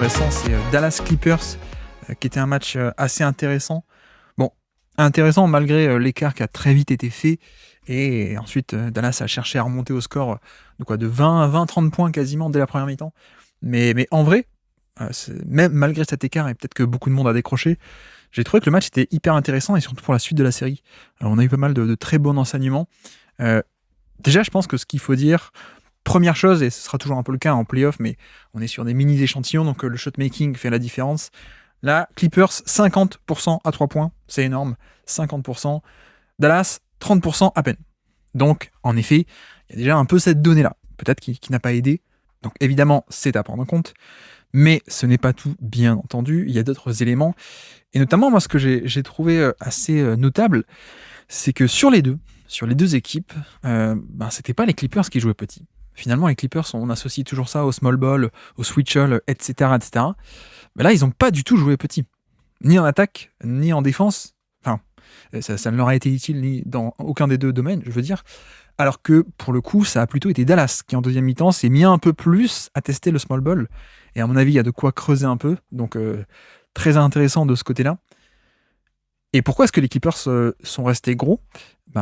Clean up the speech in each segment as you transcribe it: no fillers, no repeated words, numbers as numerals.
intéressant, c'est Dallas Clippers, qui était un match assez intéressant. Bon, intéressant malgré l'écart qui a très vite été fait. Et ensuite, Dallas a cherché à remonter au score de 20-30 points quasiment dès la première mi-temps. Mais en vrai, même malgré cet écart, et peut-être que beaucoup de monde a décroché, j'ai trouvé que le match était hyper intéressant, et surtout pour la suite de la série. Alors, on a eu pas mal de très bons enseignements. Déjà, je pense que ce qu'il faut dire, première chose, et ce sera toujours un peu le cas en playoff, mais on est sur des mini-échantillons, donc le shot-making fait la différence. Là, Clippers, 50% à 3 points, c'est énorme, 50%. Dallas, 30% à peine. Donc, en effet, il y a déjà un peu cette donnée-là, peut-être qui n'a pas aidé. Donc, évidemment, c'est à prendre en compte. Mais ce n'est pas tout, bien entendu. Il y a d'autres éléments. Et notamment, moi, ce que j'ai trouvé assez notable, c'est que sur les deux équipes, c'était pas les Clippers qui jouaient petit. Finalement, les Clippers, on associe toujours ça au small ball, au switch-all, etc., etc. Mais là, ils n'ont pas du tout joué petit. Ni en attaque, ni en défense. Enfin, ça ne leur a été utile ni dans aucun des deux domaines, je veux dire. Alors que, pour le coup, ça a plutôt été Dallas qui, en deuxième mi-temps, s'est mis un peu plus à tester le small ball. Et à mon avis, il y a de quoi creuser un peu. Donc, très intéressant de ce côté-là. Et pourquoi est-ce que les Clippers sont restés gros ?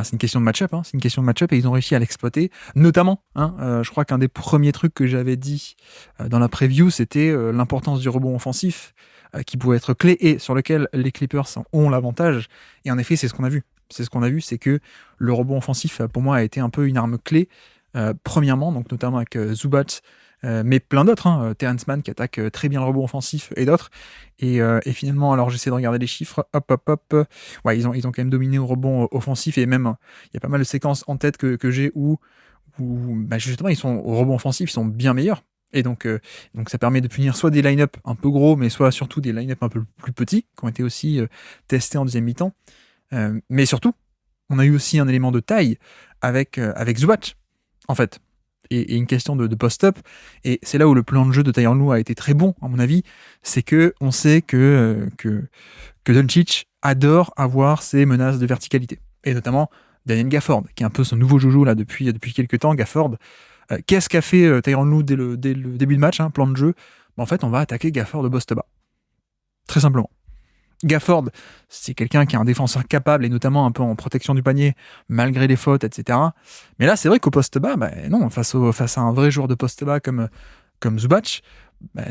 C'est une question de match-up. C'est une question de match-up et ils ont réussi à l'exploiter. Notamment, je crois qu'un des premiers trucs que j'avais dit dans la preview, c'était l'importance du rebond offensif qui pouvait être clé et sur lequel les Clippers ont l'avantage. Et en effet, c'est ce qu'on a vu. C'est que le rebond offensif, pour moi, a été un peu une arme clé. Premièrement, donc notamment avec Zubac, mais plein d'autres, Terrence Mann qui attaque très bien le rebond offensif et d'autres. Et finalement, alors j'essaie de regarder les chiffres, ouais, ils ont quand même dominé au rebond offensif, et même il y a pas mal de séquences en tête que j'ai où justement ils sont au rebond offensif, ils sont bien meilleurs. Et donc ça permet de punir soit des line-up un peu gros, mais soit surtout des line-up un peu plus petits, qui ont été aussi testés en deuxième mi-temps. Mais surtout, on a eu aussi un élément de taille avec Zubac, en fait. Et une question de post-up, et c'est là où le plan de jeu de Tyronn Lue a été très bon, à mon avis, c'est que on sait que Doncic adore avoir ses menaces de verticalité, et notamment Daniel Gafford, qui est un peu son nouveau joujou là depuis quelques temps. Gafford, qu'est-ce qu'a fait Tyronn Lue dès le début de match, plan de jeu ? En fait, on va attaquer Gafford de poste bas, très simplement. Gafford, c'est quelqu'un qui est un défenseur capable, et notamment un peu en protection du panier, malgré les fautes, etc. Mais là, c'est vrai qu'au poste bas, non, face à un vrai joueur de poste bas comme Zubac,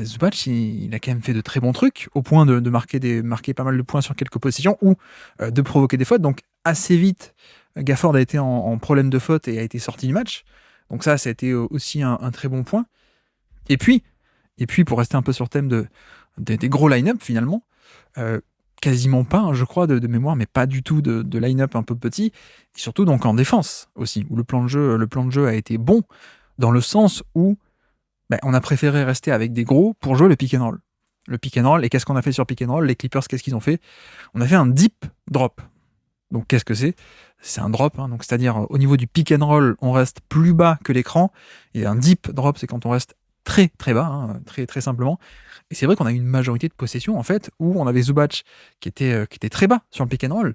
Zubac, il a quand même fait de très bons trucs, au point de marquer pas mal de points sur quelques positions, ou de provoquer des fautes. Donc, assez vite, Gafford a été en problème de faute et a été sorti du match. Donc ça a été aussi un très bon point. Et puis, pour rester un peu sur le thème des gros line-up, finalement, quasiment pas, je crois, de mémoire, mais pas du tout de line-up un peu petit, et surtout donc en défense aussi, où le plan de jeu a été bon, dans le sens où on a préféré rester avec des gros pour jouer le pick and roll. Le pick and roll, et qu'est-ce qu'on a fait sur pick and roll ? Les Clippers, qu'est-ce qu'ils ont fait ? On a fait un deep drop. Donc qu'est-ce que c'est ? C'est un drop, donc c'est-à-dire au niveau du pick and roll, on reste plus bas que l'écran, et un deep drop, c'est quand on reste très très bas, très très simplement. Et c'est vrai qu'on a eu une majorité de possessions en fait où on avait Zubac qui était très bas sur le pick and roll.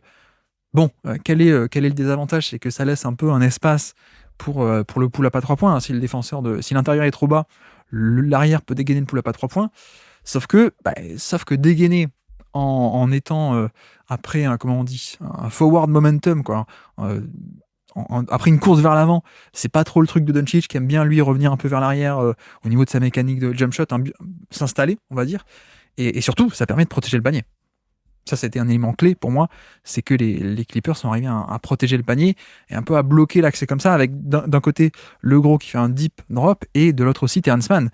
Bon, quel est le désavantage ? C'est que ça laisse un peu un espace pour le pull-up à 3 points. Si l'intérieur est trop bas, l'arrière peut dégainer le pull-up à 3 points. Sauf que dégainer en étant après un forward momentum, quoi. Après une course vers l'avant, c'est pas trop le truc de Doncic, qui aime bien lui revenir un peu vers l'arrière au niveau de sa mécanique de jump shot, s'installer, on va dire, et surtout ça permet de protéger le panier. Ça, c'était un élément clé pour moi, c'est que les Clippers sont arrivés à protéger le panier et un peu à bloquer l'accès comme ça, avec d'un côté le gros qui fait un deep drop, et de l'autre aussi Terrence Mann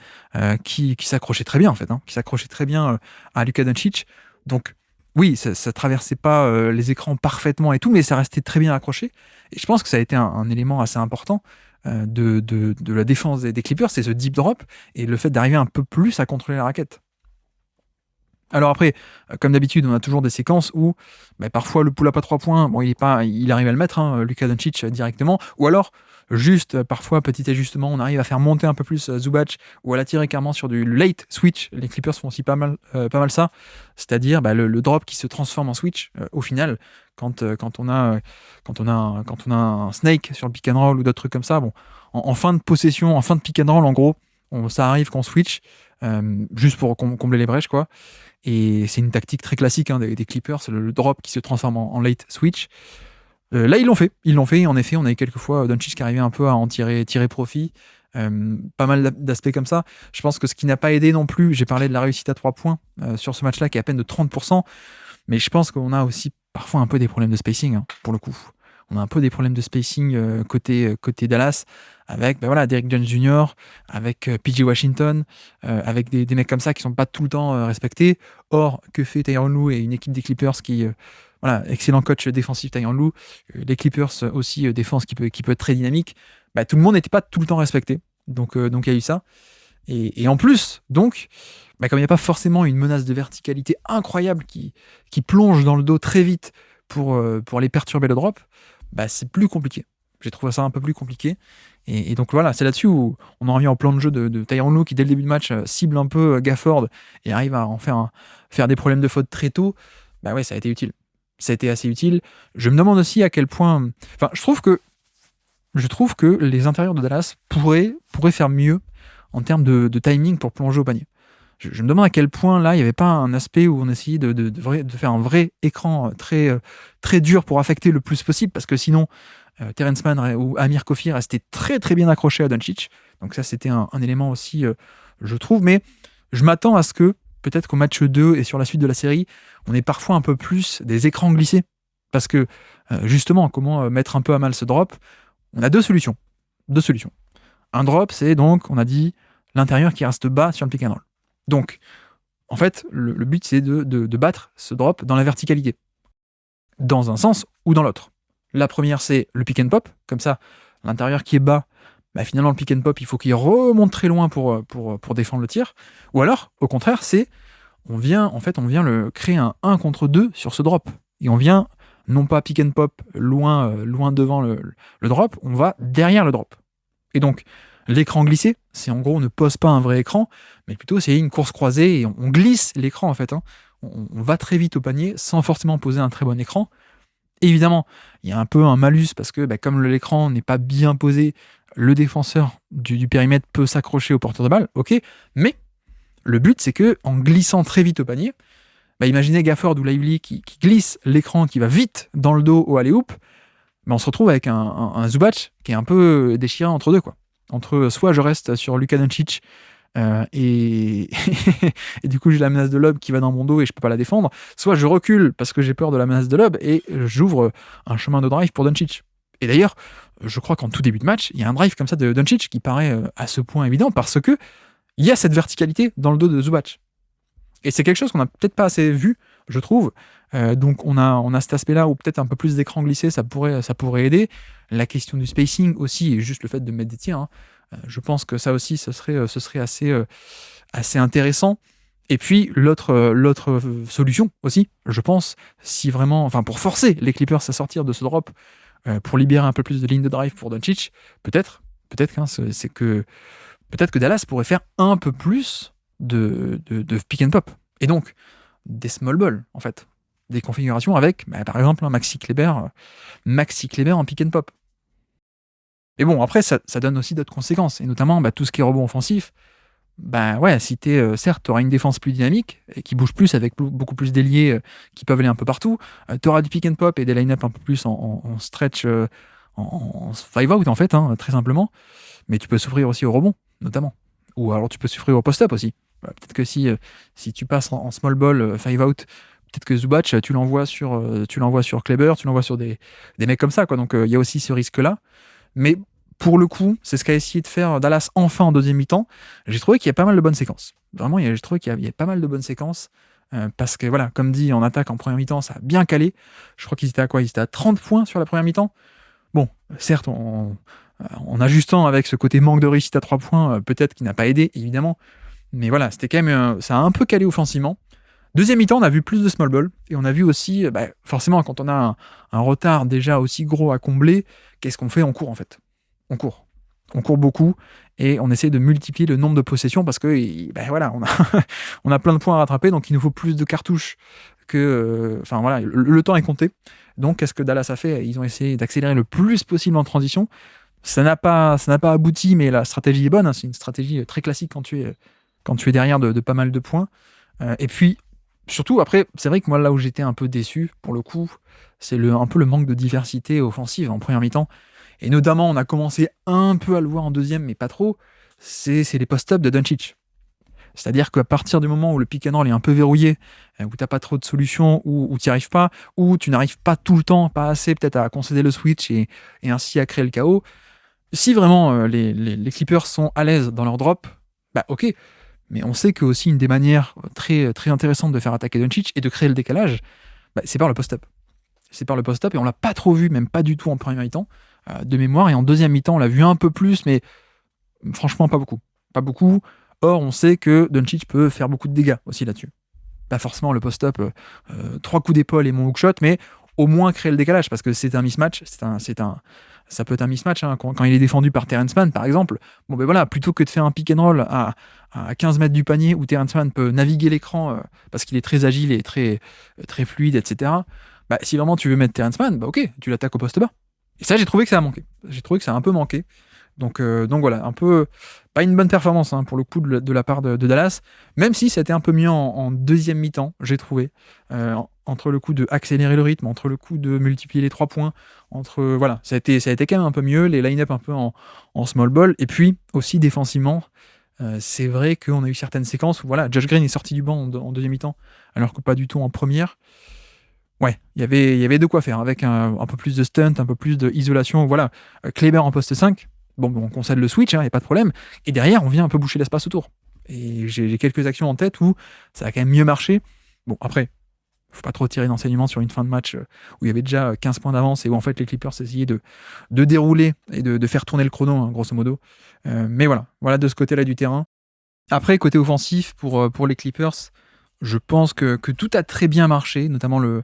qui s'accrochait très bien en fait, qui s'accrochait très bien à Luka Doncic. Donc oui, ça traversait pas les écrans parfaitement et tout, mais ça restait très bien accroché. Et je pense que ça a été un élément assez important de la défense des Clippers, c'est ce deep drop et le fait d'arriver un peu plus à contrôler la raquette. Alors après, comme d'habitude, on a toujours des séquences où parfois le pull-up à 3 points, il arrive à le mettre, Luka Doncic directement, ou alors juste parfois petit ajustement, on arrive à faire monter un peu plus Zubac, ou à l'attirer carrément sur du late switch. Les Clippers font aussi pas mal ça, c'est-à-dire le drop qui se transforme en switch au final quand on a un snake sur le pick and roll ou d'autres trucs comme ça. Bon, en fin de possession, en fin de pick and roll, en gros, Ça arrive qu'on switch, juste pour combler les brèches, quoi. Et c'est une tactique très classique des Clippers, le drop qui se transforme en late switch. Là, ils l'ont fait. En effet, on a eu quelques fois Doncic qui arrivait un peu à en tirer profit. Pas mal d'aspects comme ça. Je pense que ce qui n'a pas aidé non plus, j'ai parlé de la réussite à 3 points sur ce match-là qui est à peine de 30%, mais je pense qu'on a aussi parfois un peu des problèmes de spacing, pour le coup. On a un peu des problèmes de spacing côté Dallas, avec Derrick Jones Jr., avec PJ Washington, avec des mecs comme ça qui sont pas tout le temps respectés. Or, que fait Tyronn Lue et une équipe des Clippers qui... excellent coach défensif Tyronn Lue, les Clippers aussi défense qui peut être très dynamique. Tout le monde n'était pas tout le temps respecté, donc il y a eu ça. Et en plus, donc, comme il n'y a pas forcément une menace de verticalité incroyable qui plonge dans le dos très vite pour les perturber le drop, c'est plus compliqué. J'ai trouvé ça un peu plus compliqué. Et donc voilà, c'est là-dessus où on en revient au plan de jeu de Tyronn Lue qui, dès le début de match, cible un peu Gafford et arrive à en faire des problèmes de faute très tôt. Ouais, ça a été utile. Ça a été assez utile. Je me demande aussi à quel point... Enfin, je trouve que les intérieurs de Dallas pourraient faire mieux en termes de timing pour plonger au panier. Je me demande à quel point, là, il n'y avait pas un aspect où on essayait de faire un vrai écran très, très dur pour affecter le plus possible, parce que sinon, Terrence Mann ou Amir Kofi restaient très très bien accrochés à Doncic. Donc ça, c'était un élément aussi, je trouve. Mais je m'attends à ce que, peut-être qu'au match 2 et sur la suite de la série, on ait parfois un peu plus des écrans glissés. Parce que, justement, comment mettre un peu à mal ce drop ? On a deux solutions. Un drop, c'est donc, on a dit, l'intérieur qui reste bas sur le pick and roll. Donc, en fait, le but, c'est de battre ce drop dans la verticalité. Dans un sens ou dans l'autre. La première, c'est le pick and pop. Comme ça, l'intérieur qui est bas, finalement, le pick and pop, il faut qu'il remonte très loin pour défendre le tir. Ou alors, au contraire, c'est on vient créer un 1 contre 2 sur ce drop. Et on vient, non pas pick and pop loin devant le drop, on va derrière le drop. Et donc, l'écran glissé, c'est en gros, on ne pose pas un vrai écran, mais plutôt c'est une course croisée et on glisse l'écran en fait. On va très vite au panier sans forcément poser un très bon écran. Évidemment, il y a un peu un malus parce que comme l'écran n'est pas bien posé, le défenseur du périmètre peut s'accrocher au porteur de balle, ok, mais le but c'est que en glissant très vite au panier, imaginez Gafford ou Lively qui glisse l'écran, qui va vite dans le dos au alley-oop, on se retrouve avec un Zubac qui est un peu déchiré entre deux, quoi. Entre soit je reste sur Luka Doncic et du coup j'ai la menace de lob qui va dans mon dos et je peux pas la défendre, soit je recule parce que j'ai peur de la menace de lob et j'ouvre un chemin de drive pour Doncic. Et d'ailleurs, je crois qu'en tout début de match, il y a un drive comme ça de Doncic qui paraît à ce point évident parce que il y a cette verticalité dans le dos de Zubac. Et c'est quelque chose qu'on n'a peut-être pas assez vu, je trouve. Donc on a cet aspect-là où peut-être un peu plus d'écran glissé, ça pourrait aider. La question du spacing aussi, et juste le fait de mettre des tirs, je pense que ça aussi, ce serait assez intéressant. Et puis l'autre solution aussi, je pense, si vraiment, pour forcer les Clippers à sortir de ce drop, pour libérer un peu plus de ligne de drive pour Doncic, peut-être que Dallas pourrait faire un peu plus de pick and pop. Et donc, des small balls, en fait. Des configurations avec, par exemple, un Maxi Kleber en pick and pop. Et bon, après, ça donne aussi d'autres conséquences. Et notamment, tout ce qui est rebond offensif. Si certes, tu auras une défense plus dynamique, et qui bouge plus avec beaucoup plus d'ailiers qui peuvent aller un peu partout. Tu auras du pick and pop et des line-up un peu plus en stretch, en 5-out, en fait, très simplement. Mais tu peux souffrir aussi au rebond, notamment. Ou alors tu peux souffrir au post-up aussi. Peut-être que si tu passes en small ball 5-out, peut-être que Zubac, tu l'envoies sur Kleber, tu l'envoies sur des mecs comme ça, quoi. Donc il y a aussi ce risque-là. Mais pour le coup, c'est ce qu'a essayé de faire Dallas enfin en deuxième mi-temps. J'ai trouvé qu'il y a pas mal de bonnes séquences. Vraiment, j'ai trouvé qu'il y a pas mal de bonnes séquences. Parce que voilà, comme dit, en attaque en première mi-temps, ça a bien calé. Je crois qu'ils étaient à quoi ? Ils étaient à 30 points sur la première mi-temps. Bon, certes, en ajustant avec ce côté manque de réussite à 3 points, peut-être qu'il n'a pas aidé, évidemment. Mais voilà, c'était quand même, ça a un peu calé offensivement. Deuxième mi-temps, on a vu plus de small ball. Et on a vu aussi, forcément, quand on a un retard déjà aussi gros à combler, qu'est-ce qu'on fait ? On court, en fait. On court beaucoup. Et on essaie de multiplier le nombre de possessions parce que, on a plein de points à rattraper. Donc, il nous faut plus de cartouches que... le temps est compté. Donc, qu'est-ce que Dallas a fait ? Ils ont essayé d'accélérer le plus possible en transition. ça n'a pas abouti, mais la stratégie est bonne, hein. C'est une stratégie très classique quand tu es derrière de pas mal de points. Et puis, surtout, après, c'est vrai que moi, là où j'étais un peu déçu, pour le coup, c'est un peu le manque de diversité offensive en première mi-temps. Et notamment, on a commencé un peu à le voir en deuxième, mais pas trop. C'est les post-ups de Doncic. C'est-à-dire qu'à partir du moment où le pick and roll est un peu verrouillé, où tu n'as pas trop de solutions, où tu n'y arrives pas, où tu n'arrives pas tout le temps, pas assez peut-être à concéder le switch et ainsi à créer le chaos, si vraiment les Clippers sont à l'aise dans leur drop, bah ok, mais on sait que aussi une des manières très, très intéressantes de faire attaquer Doncic et de créer le décalage, bah, c'est par le post-up. C'est par le post-up et on l'a pas trop vu, même pas du tout en première mi-temps, de mémoire, et en deuxième mi-temps on l'a vu un peu plus, mais franchement pas beaucoup. Pas beaucoup. Or on sait que Doncic peut faire beaucoup de dégâts aussi là-dessus. Pas forcément le post-up, 3 coups d'épaule et mon hookshot, mais au moins créer le décalage, parce que c'est un mismatch, ça peut être un mismatch, hein, quand il est défendu par Terrence Mann, par exemple. Bon, ben voilà, plutôt que de faire un pick and roll à 15 mètres du panier où Terrence Mann peut naviguer l'écran parce qu'il est très agile et très, très fluide, etc. Bah, si vraiment tu veux mettre Terrence Mann, bah ok, tu l'attaques au poste bas. Et ça, j'ai trouvé que ça a manqué. J'ai trouvé que ça a un peu manqué. Donc voilà, un peu pas une bonne performance, hein, pour le coup de la part de Dallas, même si ça a été un peu mieux en deuxième mi-temps, j'ai trouvé, entre le coup de accélérer le rythme, entre le coup de multiplier les 3 points, voilà, ça a été quand même un peu mieux, les line-up un peu en small ball, et puis aussi défensivement, c'est vrai qu'on a eu certaines séquences où voilà, Josh Green est sorti du banc en deuxième mi-temps, alors que pas du tout en première. Ouais, il y avait de quoi faire avec un peu plus de stunt, un peu plus d'isolation. Voilà, Kleber en poste 5, bon, on concède le switch, il n'y a pas de problème. Et derrière, on vient un peu boucher l'espace autour. Et j'ai quelques actions en tête où ça a quand même mieux marché. Bon, après, faut pas trop tirer d'enseignement sur une fin de match où il y avait déjà 15 points d'avance et où en fait les Clippers essayaient de dérouler et de faire tourner le chrono, hein, grosso modo. Mais voilà de ce côté-là du terrain. Après, côté offensif, pour les Clippers, je pense que tout a très bien marché, notamment le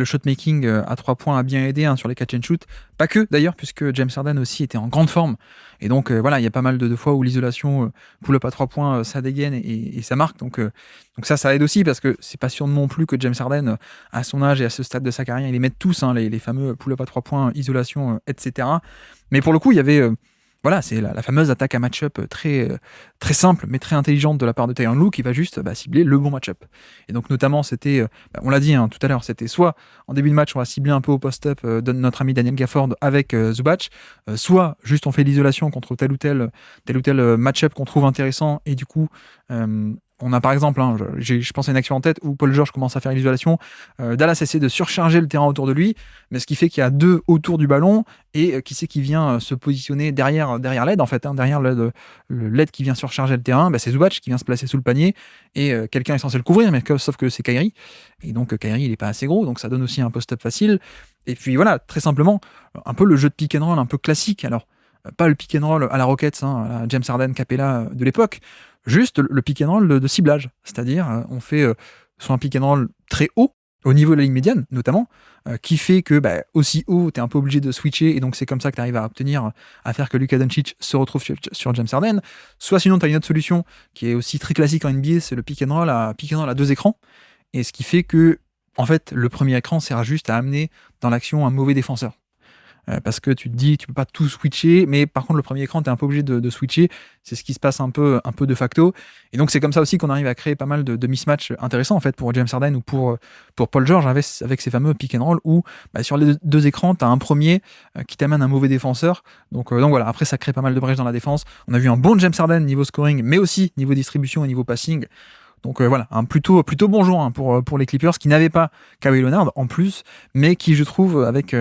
shot-making à 3 points a bien aidé, hein, sur les catch and shoot. Pas que d'ailleurs, puisque James Harden aussi était en grande forme. Et donc voilà, il y a pas mal de fois où l'isolation pull-up à 3 points, ça dégaine et ça marque. Donc ça aide aussi, parce que c'est pas sûr non plus que James Harden, à son âge et à ce stade de sa carrière, il les mette tous, hein, les fameux pull-up à 3 points, isolation, etc. Mais pour le coup, il y avait... voilà, c'est la fameuse attaque à match-up très, très simple, mais très intelligente de la part de Tyronn Lue, qui va juste cibler le bon match-up. Et donc notamment, c'était, on l'a dit, hein, tout à l'heure, c'était soit en début de match, on va cibler un peu au post-up de notre ami Daniel Gafford avec Zubac, soit juste on fait l'isolation contre tel ou tel match-up qu'on trouve intéressant, et du coup, on a par exemple, hein, je pense à une action en tête où Paul George commence à faire l'isolation, Dallas essaie de surcharger le terrain autour de lui, mais ce qui fait qu'il y a 2 autour du ballon, et qui c'est qui vient se positionner derrière l'aide, en fait, hein, derrière le l'aide qui vient surcharger le terrain, c'est Zubac qui vient se placer sous le panier, et quelqu'un est censé le couvrir, mais sauf que c'est Kyrie, et donc Kyrie il est pas assez gros, donc ça donne aussi un post-up facile. Et puis voilà, très simplement, un peu le jeu de pick and roll un peu classique. Alors pas le pick and roll à la Rockets, hein, à la James Harden Capella de l'époque, juste le pick and roll de ciblage, c'est-à-dire on fait soit un pick and roll très haut, au niveau de la ligne médiane notamment, qui fait que aussi haut, tu es un peu obligé de switcher, et donc c'est comme ça que tu arrives à obtenir, à faire que Luka Doncic se retrouve sur James Harden. Soit sinon, tu as une autre solution qui est aussi très classique en NBA, c'est le pick and roll à 2 écrans, et ce qui fait que, en fait, le premier écran sert juste à amener dans l'action un mauvais défenseur. Parce que tu te dis, tu peux pas tout switcher, mais par contre, le premier écran, tu es un peu obligé de switcher. C'est ce qui se passe un peu de facto. Et donc, c'est comme ça aussi qu'on arrive à créer pas mal de mismatchs intéressants, en fait, pour James Harden ou pour Paul George, avec ces fameux pick and roll où, sur les 2 écrans, tu as un premier qui t'amène un mauvais défenseur. Donc voilà, après, ça crée pas mal de brèches dans la défense. On a vu un bon James Harden niveau scoring, mais aussi niveau distribution et niveau passing. Donc voilà, un plutôt bon jour, hein, pour les Clippers, qui n'avaient pas Kawhi Leonard en plus, mais qui, je trouve, avec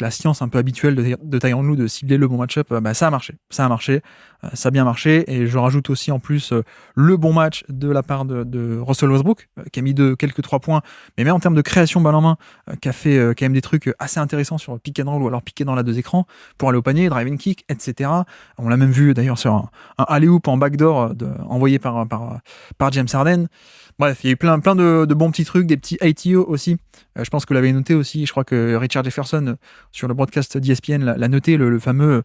la science un peu habituelle de Tyronn Lue de cibler le bon match-up, ça a marché. Ça a bien marché, et je rajoute aussi en plus le bon match de la part de Russell Westbrook, qui a mis quelques 3 points, mais même en termes de création balle en main, qui a fait quand même des trucs assez intéressants sur le pick and roll, ou alors piquer dans la 2 écrans, pour aller au panier, drive and kick, etc. On l'a même vu d'ailleurs sur un alley-oop en backdoor envoyé par James Harden. Bref, il y a eu plein de bons petits trucs, des petits ITO aussi. Je pense que l'avait noté aussi, je crois que Richard Jefferson, sur le broadcast d'ESPN, l'a noté, le fameux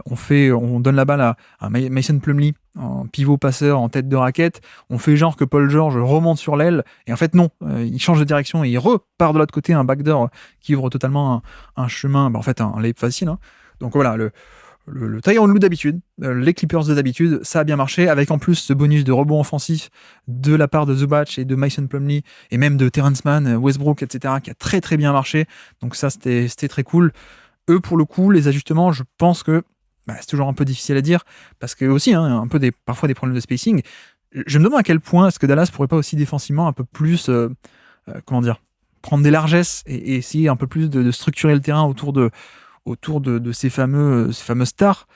on donne la balle à Mason Plumlee, en pivot passeur en tête de raquette, on fait genre que Paul George remonte sur l'aile, et en fait non, il change de direction et il repart de l'autre côté, un backdoor qui ouvre totalement un chemin, en fait un layup facile, hein. Donc voilà, le Tyronn Lue d'habitude, les Clippers de d'habitude, ça a bien marché, avec en plus ce bonus de rebond offensif de la part de Zubac et de Mason Plumlee, et même de Terrence Mann, Westbrook, etc., qui a très très bien marché. Donc ça, c'était très cool. Eux, pour le coup, les ajustements, je pense que c'est toujours un peu difficile à dire, parce que aussi, un peu parfois des problèmes de spacing. Je me demande à quel point est-ce que Dallas pourrait pas aussi défensivement un peu plus, prendre des largesses et essayer un peu plus de structurer le terrain autour de ces fameuses stars,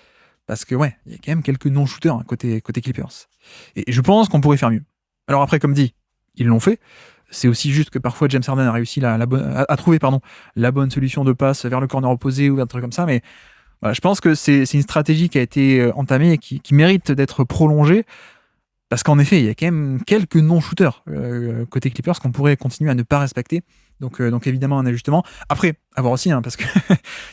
parce que il y a quand même quelques non-shooters côté Clippers. Et je pense qu'on pourrait faire mieux. Alors après, comme dit, ils l'ont fait. C'est aussi juste que parfois James Harden a réussi à trouver la bonne solution de passe vers le corner opposé ou un truc comme ça, mais voilà, je pense que c'est une stratégie qui a été entamée et qui mérite d'être prolongée, parce qu'en effet, il y a quand même quelques non-shooters côté Clippers qu'on pourrait continuer à ne pas respecter. Donc évidemment un ajustement. Après, à voir aussi, parce qu'il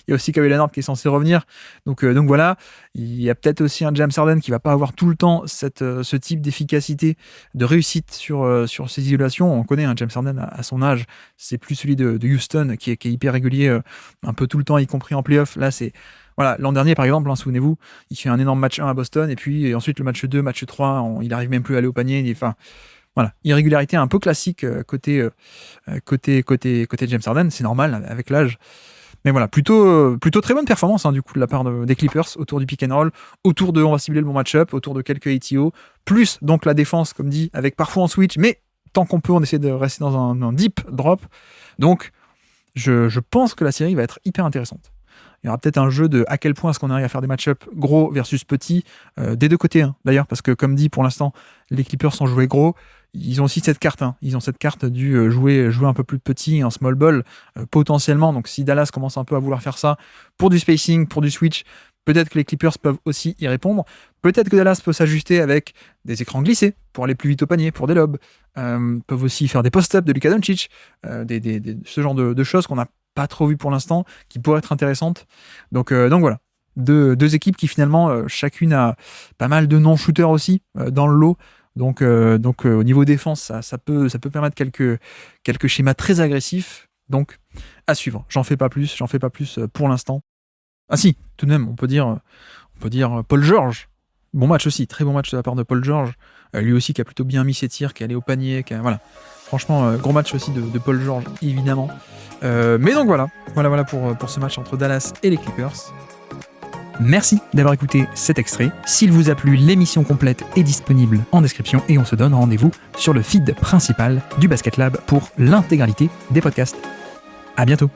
y a aussi Kawhi Leonard qui est censé revenir. Donc voilà, il y a peut-être aussi un James Harden qui va pas avoir tout le temps ce type d'efficacité, de réussite sur ses isolations. On connaît James Harden à son âge, c'est plus celui de Houston qui est hyper régulier un peu tout le temps, y compris en playoff. Là, c'est... Voilà, l'an dernier, par exemple, souvenez-vous, il fait un énorme match 1 à Boston, et puis ensuite le match 2, match 3, il n'arrive même plus à aller au panier. Enfin, voilà, irrégularité un peu classique côté James Harden, c'est normal avec l'âge. Mais voilà, plutôt très bonne performance du coup de la part des Clippers autour du pick and roll, autour de, on va cibler le bon match-up, autour de quelques ATO, plus donc la défense, comme dit, avec parfois en switch, mais tant qu'on peut, on essaie de rester dans un deep drop. Donc, je pense que la série va être hyper intéressante. Il y aura peut-être un jeu de à quel point est-ce qu'on arrive à faire des match-up gros versus petits, des deux côtés d'ailleurs, parce que comme dit, pour l'instant, les Clippers sont joués gros. Ils ont aussi cette carte, ils ont cette carte du jouer un peu plus petit en small ball, potentiellement. Donc si Dallas commence un peu à vouloir faire ça pour du spacing, pour du switch, peut-être que les Clippers peuvent aussi y répondre. Peut-être que Dallas peut s'ajuster avec des écrans glissés pour aller plus vite au panier, pour des lobes. Peuvent aussi faire des post-ups de Luka Doncic, ce genre de choses qu'on n'a pas trop vu pour l'instant, qui pourraient être intéressantes. Donc voilà, deux équipes qui finalement, chacune a pas mal de non-shooters aussi dans le lot. Donc au niveau défense, ça peut permettre quelques schémas très agressifs. Donc à suivre. J'en fais pas plus pour l'instant. Ah si, tout de même, on peut dire Paul George. Bon match aussi, très bon match de la part de Paul George. Lui aussi qui a plutôt bien mis ses tirs, qui est allé au panier, voilà. Franchement, gros match aussi de Paul George, évidemment. Mais donc voilà pour ce match entre Dallas et les Clippers. Merci d'avoir écouté cet extrait. S'il vous a plu, l'émission complète est disponible en description et on se donne rendez-vous sur le feed principal du Basket Lab pour l'intégralité des podcasts. À bientôt.